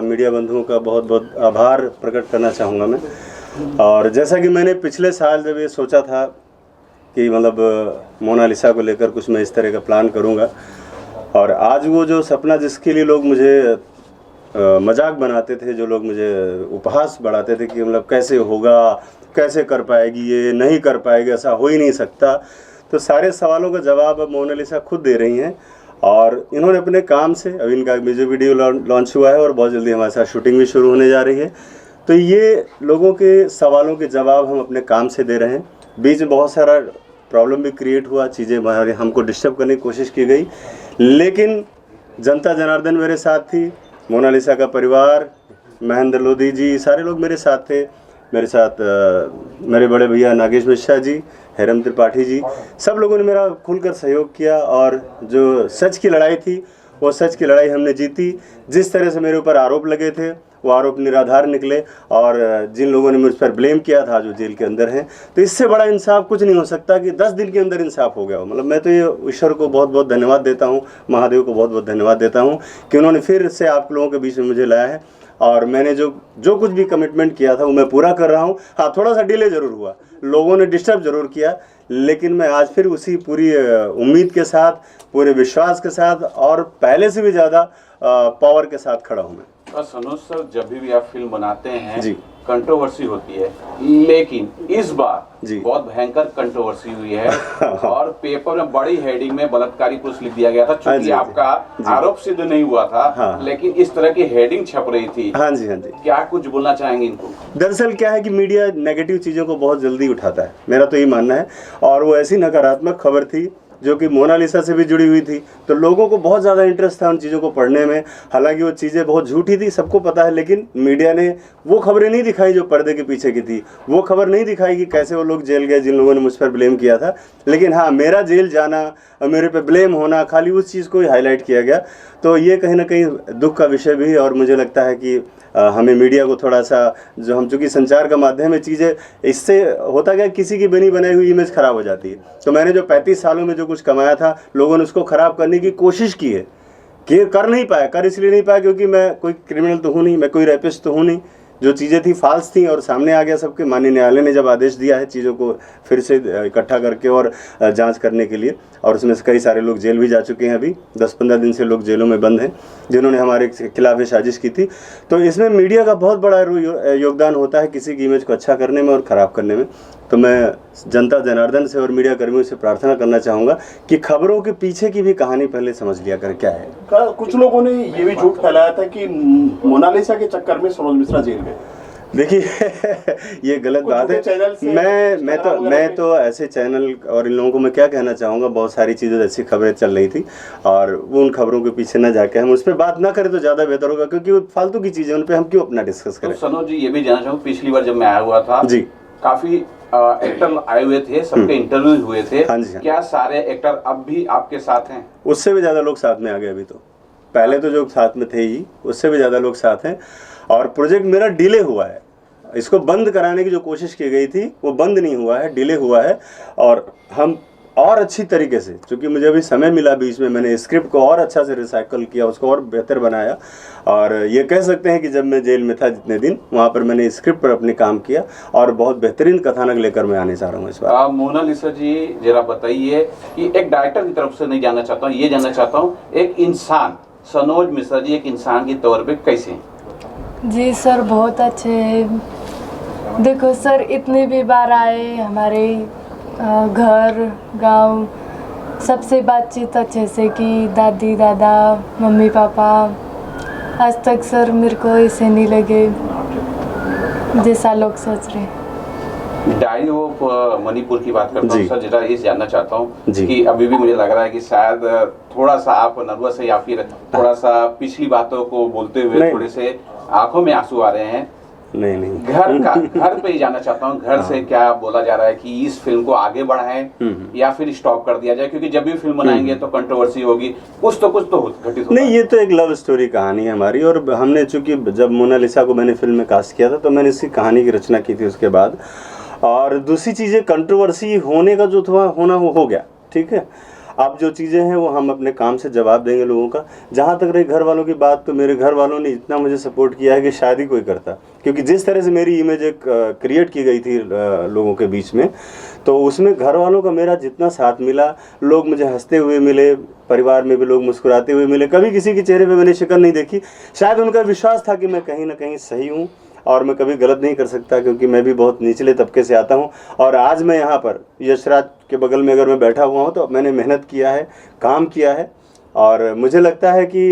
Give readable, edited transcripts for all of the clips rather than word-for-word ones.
Media बंधुओं का बहुत बहुत आभार प्रकट करना चाहूँगा मैं। और जैसा कि मैंने पिछले साल जब ये सोचा था कि मतलब मोनालिसा को लेकर कुछ मैं इस तरह का प्लान करूँगा, और आज वो जो सपना जिसके लिए लोग मुझे मजाक बनाते थे, जो लोग मुझे उपहास बढ़ाते थे कि मतलब कैसे होगा, कैसे कर पाएगी, ये नहीं कर पाएगी, ऐसा हो ही नहीं सकता, तो सारे सवालों का जवाब अब मोनालिसा खुद दे रही हैं। और इन्होंने अपने काम से, अभी इनका म्यूजिक वीडियो लॉन्च हुआ है और बहुत जल्दी हमारे साथ शूटिंग भी शुरू होने जा रही है। तो ये लोगों के सवालों के जवाब हम अपने काम से दे रहे हैं। बीच में बहुत सारा प्रॉब्लम भी क्रिएट हुआ, चीज़ें हमारे हमको डिस्टर्ब करने की कोशिश की गई, लेकिन जनता जनार्दन मेरे साथ थी, मोनालिसा का परिवार, महेंद्र लोधी जी, सारे लोग मेरे साथ थे। मेरे साथ मेरे बड़े भैया नागेश मिश्रा जी, हेरम त्रिपाठी जी, सब लोगों ने मेरा खुलकर सहयोग किया। और जो सच की लड़ाई थी वो सच की लड़ाई हमने जीती। जिस तरह से मेरे ऊपर आरोप लगे थे वो आरोप निराधार निकले, और जिन लोगों ने मुझ पर ब्लेम किया था जो जेल के अंदर हैं, तो इससे बड़ा इंसाफ कुछ नहीं हो सकता कि 10 दिन के अंदर इंसाफ हो गया हो। मतलब मैं तो ये ईश्वर को बहुत बहुत धन्यवाद देता हूँ, महादेव को बहुत बहुत धन्यवाद देता हूँ कि उन्होंने फिर से आप लोगों के बीच में मुझे लाया है। और मैंने जो कुछ भी कमिटमेंट किया था वो मैं पूरा कर रहा हूँ। हाँ, थोड़ा सा डिले ज़रूर हुआ, लोगों ने डिस्टर्ब ज़रूर किया, लेकिन मैं आज फिर उसी पूरी उम्मीद के साथ, पूरे विश्वास के साथ और पहले से भी ज़्यादा पावर के साथ खड़ा हूँ मैं। और सनोज सर, जब भी आप फिल्म बनाते हैं जी, कंट्रोवर्सी होती है, लेकिन इस बार जी बहुत भयंकर कंट्रोवर्सी हुई है और पेपर में बड़ी हेडिंग में बलात्कारी पुरुष लिख दिया गया था। चूंकि आपका आरोप सिद्ध नहीं हुआ था, हाँ, लेकिन इस तरह की हेडिंग छप रही थी। हाँ जी, हाँ जी। क्या कुछ बोलना चाहेंगे इनको? दरअसल क्या है कि मीडिया नेगेटिव चीज़ों को बहुत जल्दी उठाता है, मेरा तो ये मानना है। और वो ऐसी नकारात्मक खबर थी जो कि मोनालिसा से भी जुड़ी हुई थी, तो लोगों को बहुत ज़्यादा इंटरेस्ट था उन चीज़ों को पढ़ने में। हालांकि वो चीज़ें बहुत झूठी थी, सबको पता है, लेकिन मीडिया ने वो खबरें नहीं दिखाई जो पर्दे के पीछे की थी। वो खबर नहीं दिखाई कि कैसे वो लोग जेल गए जिन लोगों ने मुझ पर ब्लेम किया था। लेकिन हाँ, मेरा जेल जाना और मेरे पे ब्लेम होना, खाली उस चीज़ को ही हाईलाइट किया गया। तो ये कहीं ना कहीं दुख का विषय भी है। और मुझे लगता है कि हमें मीडिया को थोड़ा सा, जो हम चूँकि संचार का माध्यम है, चीज़ें, इससे होता क्या, किसी की बनी बनाई हुई इमेज ख़राब हो जाती है। तो मैंने जो 35 सालों में जो कुछ कमाया था, लोगों ने उसको ख़राब करने की कोशिश की है, कि कर नहीं पाया। कर इसलिए नहीं पाया क्योंकि मैं कोई क्रिमिनल तो हूँ नहीं, मैं कोई रेपिस्ट तो हूँ नहीं। जो चीज़ें थी फाल्स थी और सामने आ गया सबके। माननीय न्यायालय ने जब आदेश दिया है चीज़ों को फिर से इकट्ठा करके और जांच करने के लिए, और उसमें से कई सारे लोग जेल भी जा चुके हैं। अभी 10-15 दिन से लोग जेलों में बंद हैं जिन्होंने हमारे खिलाफ ये साजिश की थी। तो इसमें मीडिया का बहुत बड़ा योगदान होता है किसी की इमेज को अच्छा करने में और ख़राब करने में। तो मैं जनता जनार्दन से और मीडिया कर्मियों से प्रार्थना करना चाहूँगा कि खबरों के पीछे की भी कहानी पहले समझ लिया कर क्या है। कुछ लोगों ने ये भी झूठ फैलाया था कि मोनालिसा के चक्कर में सनोज मिश्रा जेल गए। देखिए ये गलत बात है। मैं तो ऐसे चैनल और इन लोगों को मैं क्या कहना चाहूँगा, बहुत सारी चीज़ें ऐसी खबरें चल रही थी और वो उन खबरों के पीछे न जाके हम उस पर बात ना करें तो ज़्यादा बेहतर होगा, क्योंकि वो फालतू की चीज़ें, उन पर हम क्यों अपना डिस्कस करें। तो सनोज जी, ये भी जानना चाहूँगा, पिछली बार जब मैं आया हुआ था जी, काफी एक्टर आए हुए थे, सबके इंटरव्यू हुए थे। हाँ जी, हाँ। क्या सारे एक्टर अब भी आपके साथ हैं? उससे भी ज़्यादा लोग साथ में आ गए अभी तो। पहले तो जो साथ में थे ही, उससे भी ज़्यादा लोग साथ हैं। और प्रोजेक्ट मेरा डिले हुआ है, इसको बंद कराने की जो कोशिश की गई थी वो बंद नहीं हुआ है, डिले हुआ है। और हम और अच्छी तरीके से, क्योंकि मुझे अभी समय मिला बीच में, मैंने स्क्रिप्ट को और अच्छा से रिसाइकल किया, उसको और बेहतर बनाया। और ये कह सकते हैं कि जब मैं जेल में था जितने दिन, वहाँ पर मैंने स्क्रिप्ट पर अपने काम किया और बहुत बेहतरीन कथानक लेकर मैं आने जा रहा हूँ इस बार। मोनालिसा जी, जरा बताइए कि एक डायरेक्टर की तरफ से नहीं जानना चाहता हूँ, ये जानना चाहता हूँ एक इंसान, सनोज मिश्रा जी एक इंसान के तौर पर कैसे हैं? जी सर, बहुत अच्छे हैं। देखो सर, इतनी भी बार आए हमारे घर गांव, सबसे बातचीत अच्छे से की, दादी दादा मम्मी पापा। आज तक सर मेरे को ऐसे नहीं लगे जैसा लोग सोच रहे। डायरी ऑफ मणिपुर की बात करता हूँ सर, जरा ये जानना चाहता हूँ कि अभी भी मुझे लग रहा है कि शायद थोड़ा सा आप नर्वस है या फिर थोड़ा सा पिछली बातों को बोलते हुए थोड़े से आंखों में आंसू आ रहे हैं। नहीं, घर पे ही जानना चाहता हूँ, घर से क्या बोला जा रहा है कि इस फिल्म को आगे बढ़ाएं या फिर स्टॉप कर दिया जाए, क्योंकि जब भी फिल्म बनाएंगे तो कंट्रोवर्सी होगी, कुछ तो घटित होगा। नहीं, ये तो एक लव स्टोरी कहानी है हमारी। और हमने चूंकि जब मोनालिसा को मैंने फिल्म में कास्ट किया था तो मैंने इसकी कहानी की रचना की थी उसके बाद। और दूसरी चीज़ें कंट्रोवर्सी होने का जो था होना वो हो गया, ठीक है। अब जो चीज़ें हैं वो हम अपने काम से जवाब देंगे लोगों का। जहाँ तक रही घर वालों की बात, तो मेरे घर वालों ने इतना मुझे सपोर्ट किया है कि शायद ही कोई करता, क्योंकि जिस तरह से मेरी इमेज एक क्रिएट की गई थी लोगों के बीच में, तो उसमें घर वालों का मेरा जितना साथ मिला, लोग मुझे हंसते हुए मिले, परिवार में भी लोग मुस्कुराते हुए मिले, कभी किसी के चेहरे पे मैंने शिकन नहीं देखी। शायद उनका विश्वास था कि मैं कहीं ना कहीं सही हूँ और मैं कभी गलत नहीं कर सकता, क्योंकि मैं भी बहुत निचले तबके से आता हूँ। और आज मैं यहाँ पर यशराज के बगल में अगर मैं बैठा हुआ हूँ तो मैंने मेहनत किया है, काम किया है, और मुझे लगता है कि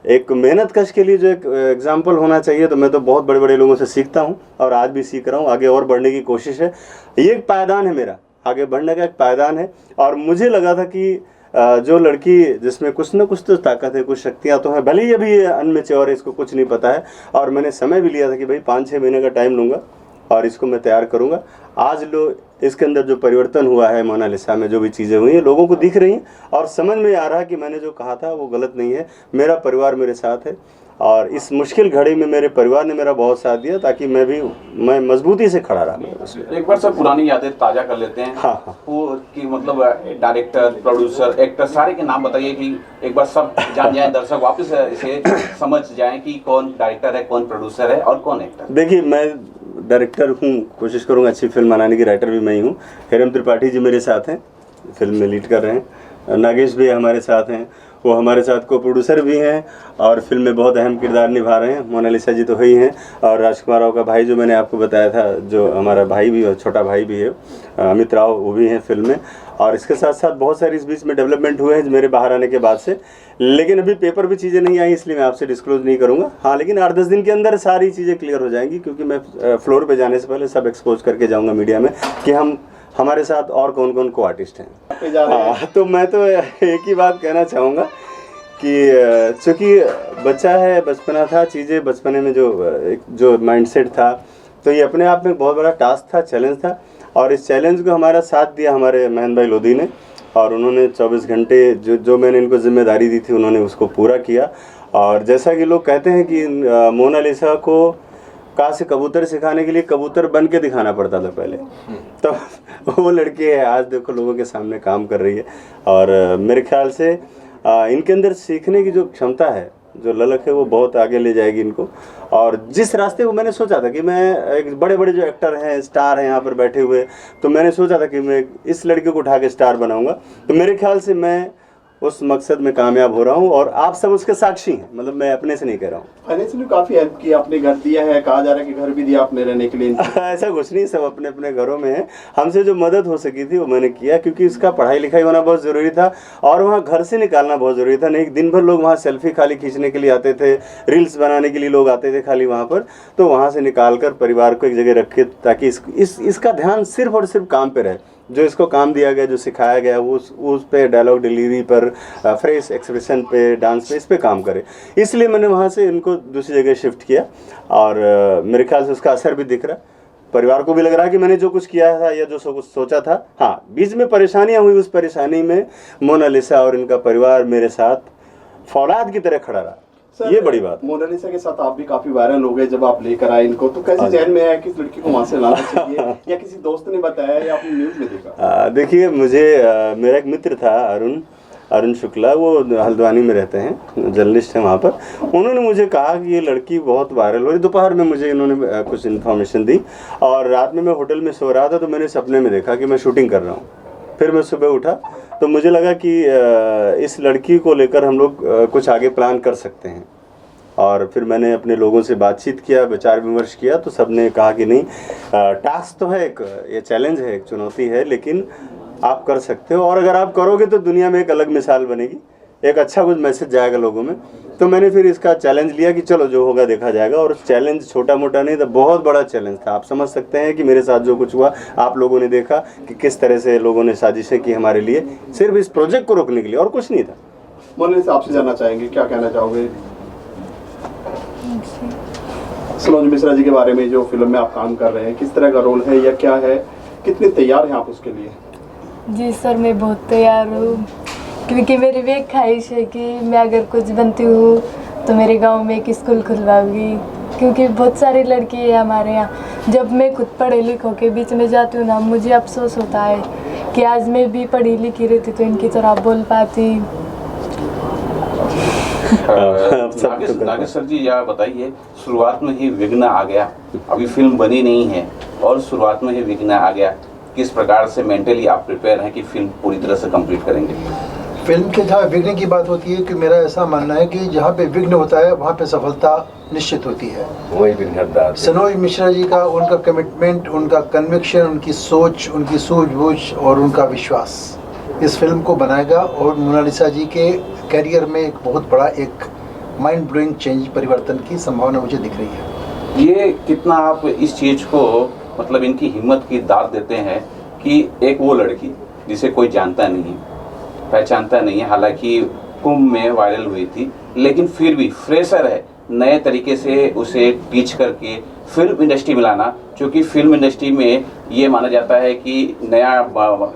एक मेहनत कश के लिए जो एक एग्जाम्पल होना चाहिए, तो मैं तो बहुत बड़े बड़े लोगों से सीखता हूँ और आज भी सीख रहा हूँ, आगे और बढ़ने की कोशिश है। ये एक पायदान है, मेरा आगे बढ़ने का एक पायदान है। और मुझे लगा था कि जो लड़की जिसमें कुछ ना कुछ तो ताकत है, कुछ शक्तियाँ तो हैं, भले ही अभी अनमेच्योर है, इसको कुछ नहीं पता है, और मैंने समय भी लिया था कि भाई 5-6 महीने का टाइम लूँगा और इसको मैं तैयार करूँगा। आज इसके अंदर जो परिवर्तन हुआ है, मोनालिसा में जो भी चीज़ें हुई हैं, लोगों को दिख रही हैं और समझ में आ रहा है कि मैंने जो कहा था वो गलत नहीं है। मेरा परिवार मेरे साथ है और इस मुश्किल घड़ी में मेरे परिवार ने मेरा बहुत साथ दिया, ताकि मैं मजबूती से खड़ा रहा। एक बार सर पुरानी यादें ताज़ा कर लेते हैं। हाँ। वो कि मतलब डायरेक्टर, प्रोड्यूसर, एक्टर सारे के नाम बताइए कि एक बार सब जान जाएं, दर्शक वापस इसे समझ जाएं कि कौन डायरेक्टर है, कौन प्रोड्यूसर है और कौन एक्टर। देखिए, मैं डायरेक्टर हूँ, कोशिश करूँगा अच्छी फिल्म बनाने की, राइटर भी मैं ही हूँ। हेरम त्रिपाठी जी मेरे साथ हैं, फिल्म में लीड कर रहे हैं। नागेश भी हमारे साथ हैं, वो हमारे साथ को प्रोड्यूसर भी हैं और फिल्म में बहुत अहम किरदार निभा रहे हैं। मोनालिसा जी तो ही हैं, और राजकुमार राव का भाई जो मैंने आपको बताया था, जो हमारा भाई भी और छोटा भाई भी है, अमित राव, वो भी हैं फिल्म में। और इसके साथ साथ बहुत सारी इस बीच में डेवलपमेंट हुए हैं मेरे बाहर आने के बाद से, लेकिन अभी पेपर भी चीज़ें नहीं आई, इसलिए मैं आपसे डिस्क्लोज नहीं करूँगा। हाँ, लेकिन 8-10 दिन के अंदर सारी चीज़ें क्लियर हो जाएंगी, क्योंकि मैं फ्लोर पे जाने से पहले सब एक्सपोज करके जाऊँगा मीडिया में कि हमारे साथ और कौन कौन को आर्टिस्ट हैं। हाँ, तो मैं तो एक ही बात कहना चाहूँगा कि चूँकि बच्चा है, बचपना था, चीज़ें बचपने में जो माइंडसेट था, तो ये अपने आप में बहुत बड़ा टास्क था, चैलेंज था। और इस चैलेंज को हमारा साथ दिया हमारे महेंद्र भाई लोधी ने, और उन्होंने 24 घंटे जो मैंने इनको जिम्मेदारी दी थी, उन्होंने उसको पूरा किया। और जैसा कि लोग कहते हैं कि मोनालिसा को कहाँ से कबूतर सिखाने के लिए कबूतर बन के दिखाना पड़ता था पहले, तो वो लड़की है, आज देखो लोगों के सामने काम कर रही है। और मेरे ख्याल से इनके अंदर सीखने की जो क्षमता है, जो ललक है, वो बहुत आगे ले जाएगी इनको। और जिस रास्ते को मैंने सोचा था कि मैं एक बड़े बड़े जो एक्टर हैं, स्टार हैं यहाँ पर बैठे हुए, तो मैंने सोचा था कि मैं इस लड़के को उठा के स्टार बनाऊंगा, तो मेरे ख्याल से मैं उस मकसद में कामयाब हो रहा हूँ और आप सब उसके साक्षी हैं। मतलब मैं अपने से नहीं कह रहा हूँ। फाइनेंशियली काफी हेल्प की आपने, घर दिया है, कहा जा रहा है कि घर भी दिया आपने रहने के लिए। ऐसा कुछ नहीं, सब अपने अपने घरों में है। हमसे जो मदद हो सकी थी वो मैंने किया, क्योंकि इसका पढ़ाई लिखाई होना बहुत ज़रूरी था और वहाँ घर से निकालना बहुत ज़रूरी था। नहीं, दिन भर लोग वहाँ सेल्फी खाली खींचने के लिए आते थे, रील्स बनाने के लिए लोग आते थे खाली वहाँ पर, तो वहाँ से निकाल कर परिवार को एक जगह रखे, ताकि इसका ध्यान सिर्फ और सिर्फ काम पे रहे। जो इसको काम दिया गया, जो सिखाया गया, वो उस पे डायलॉग डिलीवरी पर, फ्रेश एक्सप्रेशन पे, डांस पे, इस पे काम करे। इसलिए मैंने वहाँ से इनको दूसरी जगह शिफ्ट किया और मेरे ख्याल से उसका असर भी दिख रहा। परिवार को भी लग रहा कि मैंने जो कुछ किया था या जो कुछ सोचा था, हाँ, बीच में परेशानियाँ हुई, उस परेशानी में मोनालिसा और इनका परिवार मेरे साथ फौलाद की तरह खड़ा रहा। ये बड़ी बात। मोनालिसा के साथ आप भी काफी वायरल हो गए जब आप लेकर आए इनको, तो कैसे जहन में आया कि इस लड़की को वहां से लाना चाहिए, या किसी दोस्त ने बताया या आपने न्यूज में देखा? देखिए, मुझे मेरा एक मित्र था अरुण शुक्ला, वो हल्द्वानी में रहते हैं, जर्नलिस्ट हैं वहाँ पर। उन्होंने मुझे कहा कि ये लड़की बहुत वायरल हो रही। दोपहर में मुझे इन्होंने कुछ इन्फॉर्मेशन दी और रात में मैं होटल में सो रहा था, तो मैंने सपने में देखा कि मैं शूटिंग कर रहा हूँ। फिर मैं सुबह उठा तो मुझे लगा कि इस लड़की को लेकर हम लोग कुछ आगे प्लान कर सकते हैं। और फिर मैंने अपने लोगों से बातचीत किया, विचार विमर्श किया, तो सब ने कहा कि नहीं, टास्क तो है, एक ये चैलेंज है, एक चुनौती है, लेकिन आप कर सकते हो, और अगर आप करोगे तो दुनिया में एक अलग मिसाल बनेगी, एक अच्छा कुछ मैसेज जाएगा लोगों में। तो मैंने फिर इसका चैलेंज लिया कि चलो जो होगा देखा जाएगा। और चैलेंज छोटा मोटा नहीं था, बहुत बड़ा चैलेंज था। आप समझ सकते हैं कि मेरे साथ जो कुछ हुआ, आप लोगों ने देखा कि किस तरह से लोगों ने साजिशें की हमारे लिए, सिर्फ इस प्रोजेक्ट को रोकने के लिए, और कुछ नहीं था। मोनालिसा, आपसे जानना चाहेंगे, क्या कहना चाहोगे सलोनी मिश्रा जी के बारे में, जो फिल्म में आप काम कर रहे हैं, किस तरह का रोल है या क्या है, कितने तैयार हैं आप उसके लिए? जी सर, मैं बहुत तैयार हूँ, क्योंकि मेरी भी एक ख्वाहिश है कि मैं अगर कुछ बनती हूँ तो मेरे गांव में एक स्कूल खुलवाऊंगी, क्योंकि बहुत सारी लड़की है हमारे यहाँ। जब मैं खुद पढ़े लिखों के बीच में जाती हूँ ना, मुझे अफसोस होता है कि आज मैं भी पढ़ी लिखी रहती तो इनकी तरह बोल पाती। नागेश सर जी यह बताइए, शुरुआत में ही विघ्न आ गया, अभी फिल्म बनी नहीं है और शुरुआत में ही विघ्न आ गया, किस प्रकार से मेंटली आप प्रिपेयर हैं कि फिल्म पूरी तरह से कंप्लीट करेंगे? फिल्म के जहाँ विघ्न की बात होती है कि मेरा ऐसा मानना है कि जहाँ पे विघ्न होता है वहाँ पे सफलता निश्चित होती है। वही विघ्नहर्ता सनोज मिश्रा जी का, उनका कमिटमेंट, उनका कन्विक्शन, उनकी सोच, उनकी सूझबूझ और उनका विश्वास इस फिल्म को बनाएगा और मोनालिसा जी के कैरियर में एक बहुत बड़ा एक माइंड ब्लोइंग चेंज, परिवर्तन की संभावना मुझे दिख रही है। ये कितना आप इस चीज़ को मतलब इनकी हिम्मत की दाद देते हैं कि एक वो लड़की जिसे कोई जानता नहीं है, पहचानता नहीं है, हालांकि कुंभ में वायरल हुई थी, लेकिन फिर भी फ्रेशर है, नए तरीके से उसे टीच करके फिल्म इंडस्ट्री में लाना, क्योंकि फिल्म इंडस्ट्री में ये माना जाता है कि नया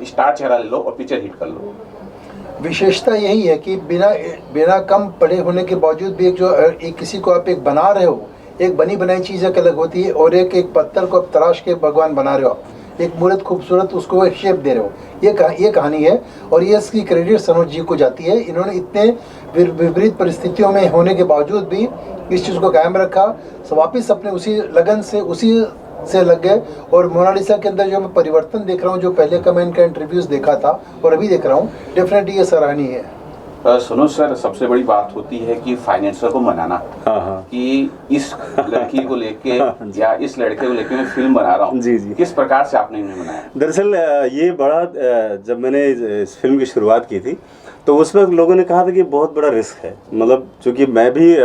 स्टार चेहरा ले लो और पिक्चर हिट कर लो। विशेषता यही है कि बिना कम पढ़े होने के बावजूद भी एक किसी को आप एक बना रहे हो, एक बनी बनाई चीज़ एक अलग होती है और एक पत्थर को आप तराश के भगवान बना रहे हो, एक मूर्त खूबसूरत उसको एक शेप दे रहे हो। ये कहानी है और ये इसकी क्रेडिट सनोज जी को जाती है। इन्होंने इतने विपरीत परिस्थितियों में होने के बावजूद भी इस चीज़ को कायम रखा, वापिस अपने उसी लगन से उसी से लग गए। और मोनालिसा के अंदर जो मैं परिवर्तन देख रहा हूँ, जो पहले का मैं इनका इंटरव्यूज़ देखा था और अभी देख रहा हूँ, डेफिनेटली ये सराहनीय है। सुनो सर, सबसे बड़ी बात होती है कि फाइनेंसर को मनाना, कि इस लड़की को लेके या इस लड़के को लेके मैं फिल्म बना रहा हूँ। जी जी, किस प्रकार से आपने इन्हें मनाया? दरअसल ये बड़ा, जब मैंने इस फिल्म की शुरुआत की थी तो उस वक्त लोगों ने कहा था कि बहुत बड़ा रिस्क है, मतलब चूँकि मैं भी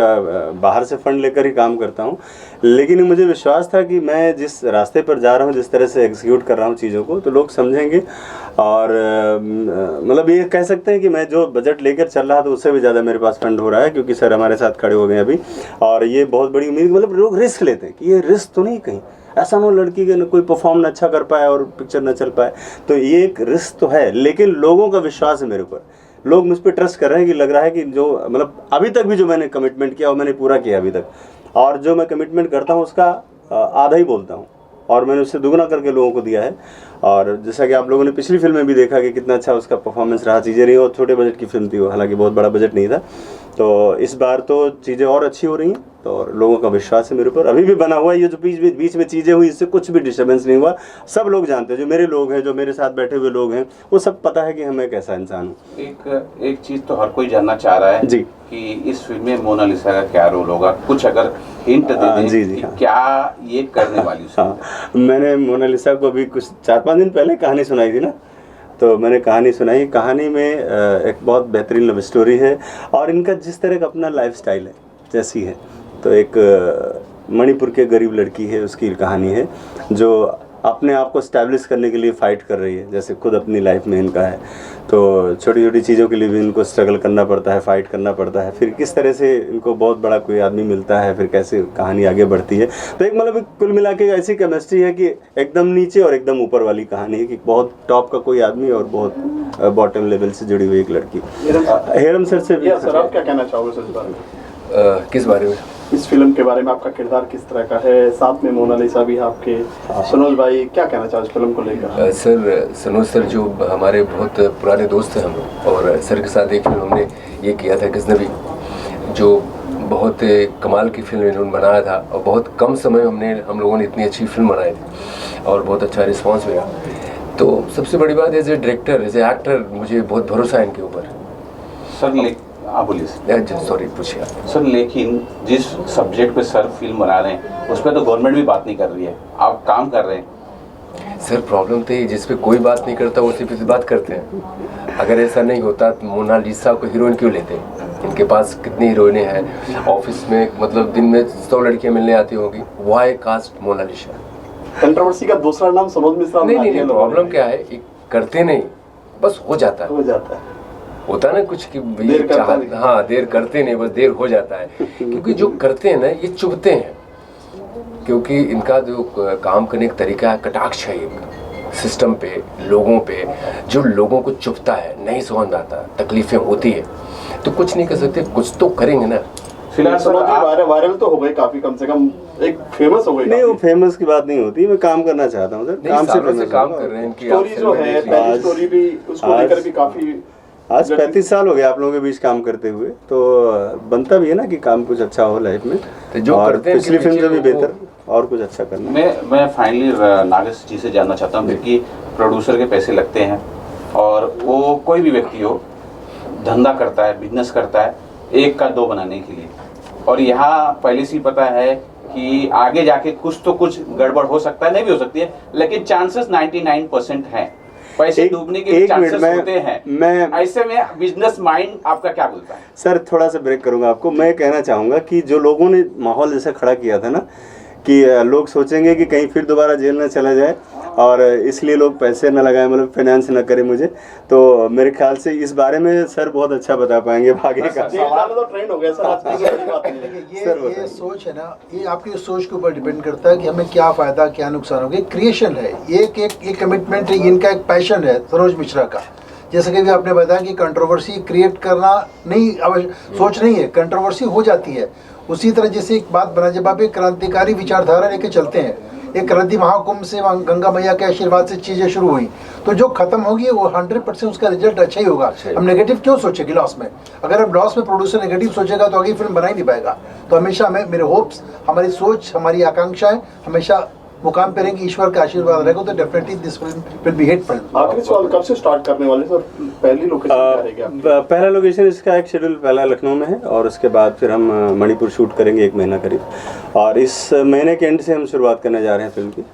बाहर से फंड लेकर ही काम करता हूँ, लेकिन मुझे विश्वास था कि मैं जिस रास्ते पर जा रहा हूँ, जिस तरह से एग्जीक्यूट कर रहा हूँ चीज़ों को, तो लोग समझेंगे। और मतलब ये कह सकते हैं कि मैं जो बजट लेकर चल रहा था उससे भी ज़्यादा मेरे पास फंड हो रहा है, क्योंकि सर हमारे साथ खड़े हो गए अभी। और ये बहुत बड़ी उम्मीद, मतलब लोग रिस्क लेते हैं कि ये रिस्क तो नहीं, कहीं ऐसा ना हो लड़की के कोई परफॉर्म न अच्छा कर पाए और पिक्चर न चल पाए, तो ये एक रिस्क तो है। लेकिन लोगों का विश्वास है मेरे ऊपर, लोग मुझ पर ट्रस्ट कर रहे हैं कि लग रहा है कि जो मतलब अभी तक भी जो मैंने कमिटमेंट किया वो मैंने पूरा किया अभी तक, और जो मैं कमिटमेंट करता हूँ उसका आधा ही बोलता हूँ और मैंने उससे दुगना करके लोगों को दिया है। और जैसा कि आप लोगों ने पिछली फिल्म में भी देखा कि कितना अच्छा उसका परफॉर्मेंस रहा, चीज़ें रही, और छोटे बजट की फिल्म थी वो, हालांकि बहुत बड़ा बजट नहीं था। तो इस बार तो चीज़ें और अच्छी हो रही हैं, तो और लोगों का विश्वास है मेरे ऊपर, अभी भी बना हुआ है। ये जो बीच में चीज़ें हुई, इससे कुछ भी डिस्टर्बेंस नहीं हुआ। सब लोग जानते हैं, जो मेरे लोग हैं, जो मेरे साथ बैठे हुए लोग हैं, वो सब पता है कि मैं कैसा इंसान हूँ। एक चीज़ तो हर कोई जानना चाह रहा है जी कि इस फिल्म में मोनालिसा का क्या रोल होगा, कुछ अगर हिंट दे दें जी जी, कि क्या ये करने वाली है। मैंने मोनालिसा को अभी कुछ 4-5 दिन पहले कहानी सुनाई थी ना, तो मैंने कहानी सुनाई। कहानी में एक बहुत बेहतरीन लव स्टोरी है और इनका जिस तरह का अपना लाइफ स्टाइल है जैसी है, तो एक मणिपुर के गरीब लड़की है, उसकी कहानी है जो अपने आप को स्टैब्लिश करने के लिए फ़ाइट कर रही है, जैसे खुद अपनी लाइफ में इनका है। तो छोटी छोटी चीज़ों के लिए भी इनको स्ट्रगल करना पड़ता है, फ़ाइट करना पड़ता है, फिर किस तरह से इनको बहुत बड़ा कोई आदमी मिलता है, फिर कैसे कहानी आगे बढ़ती है। तो एक मतलब कुल मिला के ऐसी केमिस्ट्री है कि एकदम नीचे और एकदम ऊपर वाली कहानी है, कि बहुत टॉप का कोई आदमी और बहुत बॉटम लेवल से जुड़ी हुई एक लड़की। हेरम सर से सर आप क्या कहना चाहोगे सर इस बारे में? किस बारे में? इस फिल्म के बारे में आपका किरदार किस तरह का है, साथ में मोनालिसा भी आपके, सनोज भाई क्या कहना चाहो इस फिल्म को लेकर? सर सनोज सर जो हमारे बहुत पुराने दोस्त हैं हम लोग, और सर के साथ एक फिल्म हमने ये किया था गजनबी, जो बहुत कमाल की फिल्म इन्होंने बनाया था और बहुत कम समय में हम लोगों ने इतनी अच्छी फिल्म बनाई थी और बहुत अच्छा रिस्पॉन्स मिला। तो सबसे बड़ी बात as a director, as a actor मुझे बहुत भरोसा है इनके ऊपर। सर आप बोलिए सॉरी पूछिए सर। लेकिन जिस सब्जेक्ट पे सर फिल्म बना रहे हैं उस पर तो गवर्नमेंट भी बात नहीं कर रही है, आप काम कर रहे हैं। सर प्रॉब्लम तो ये, जिस पे कोई बात नहीं करता उसी पे बात करते हैं। अगर ऐसा नहीं होता तो मोनालिसा को हीरोइन क्यों लेते? इनके पास कितनी हीरोइनें हैं ऑफिस में, मतलब दिन में 100 लड़कियां मिलने आती होंगी, वाई कास्ट मोनालिसा? कंट्रोवर्सी का दूसरा नाम सनोज मिश्रा। नहीं, प्रॉब्लम क्या है, करते नहीं, बस हो जाता है। होता ना कुछ कि देर करते नहीं, बस देर हो जाता है। क्योंकि जो करते हैं ना ये चुभते हैं, क्योंकि इनका जो काम करने का तरीका है, कटाक्ष है एक सिस्टम पे, लोगों पे, जो लोगों को चुभता है, नहीं समझ आता, तकलीफें होती है, तो कुछ नहीं कर सकते, कुछ तो करेंगे ना। फिलहाल सर आप वायरल तो हो गए काफी, कम से कम एक फेमस हो गई। नहीं, वो फेमस की बात नहीं होती, मैं काम करना चाहता हूँ सर, काम से सालों से फेमस काम होगा। कर रहे हैं इनकी स्टोरी जो है, पहली स्टोरी भी उसको लेकर भी काफी आज 35 साल हो गए आप लोगों के बीच काम करते हुए, तो बनता भी है ना कि काम कुछ अच्छा हो लाइफ में। तो जो और करते हैं पिछली इनके फिल्म से भी पीछे बेहतर और कुछ अच्छा करना। मैं फाइनली नागेश जी से जानना चाहता हूँ, क्योंकि प्रोड्यूसर के पैसे लगते हैं और वो कोई भी व्यक्ति हो धंधा करता है, बिजनेस करता है एक का दो बनाने के लिए, और यहाँ पहले से ही पता है कि आगे जाके कुछ तो कुछ गड़बड़ हो सकता है, नहीं भी हो सकती है, लेकिन चांसेस 99% हैं, पैसे डूबने के भी चांसेस होते हैं। ऐसे में बिजनेस माइंड आपका क्या बोलता है? सर थोड़ा सा ब्रेक करूंगा आपको, मैं कहना चाहूँगा कि जो लोगों ने माहौल जैसा खड़ा किया था ना कि लोग सोचेंगे कि कहीं फिर दोबारा जेल न चला जाए और इसलिए लोग पैसे न लगाएं, मतलब फाइनेंस न करें मुझे, तो मेरे ख्याल से इस बारे में सर बहुत अच्छा बता पाएंगे आगे का। जेल जाना तो ट्रेंड हो गया सर, आज की बड़ी बात नहीं है। देखिए ये सोच है ना, ये आपकी सोच के ऊपर डिपेंड करता है कि हमें क्या फ़ायदा क्या नुकसान होगा। क्रिएशन है, एक कमिटमेंट है, इनका एक पैशन है सरोज मिश्रा का। जैसे कि भी आपने बताया कि कंट्रोवर्सी क्रिएट करना नहीं सोच नहीं है, कंट्रोवर्सी हो जाती है। उसी तरह जैसे एक बात बना, जब आप एक क्रांतिकारी विचारधारा लेके चलते हैं, एक क्रांति महाकुंभ से गंगा मैया के आशीर्वाद से चीज़ें शुरू हुई, तो जो खत्म होगी वो 100% उसका रिजल्ट अच्छा ही होगा। हम नेगेटिव क्यों सोचेंगे लॉस में? अगर हम लॉस में प्रोड्यूसर नेगेटिव सोचेगा तो आगे फिल्म बना ही नहीं पाएगा। तो हमेशा हमें, मेरे होप्स, हमारी सोच, हमारी आकांक्षाएं हमेशा मुकाम पे रहेंगे, ईश्वर का आशीर्वाद रहेगा, तो definitely this will be hit film. आखिरी सवाल, कब से स्टार्ट करने वाले सर? पहली लोकेशन क्या रहेगी आपकी? पहला लोकेशन इसका एक शेड्यूल पहला लखनऊ में है और उसके बाद फिर हम मणिपुर शूट करेंगे 1 महीना करीब, और इस महीने के एंड से हम शुरुआत करने जा रहे हैं फिल्म की।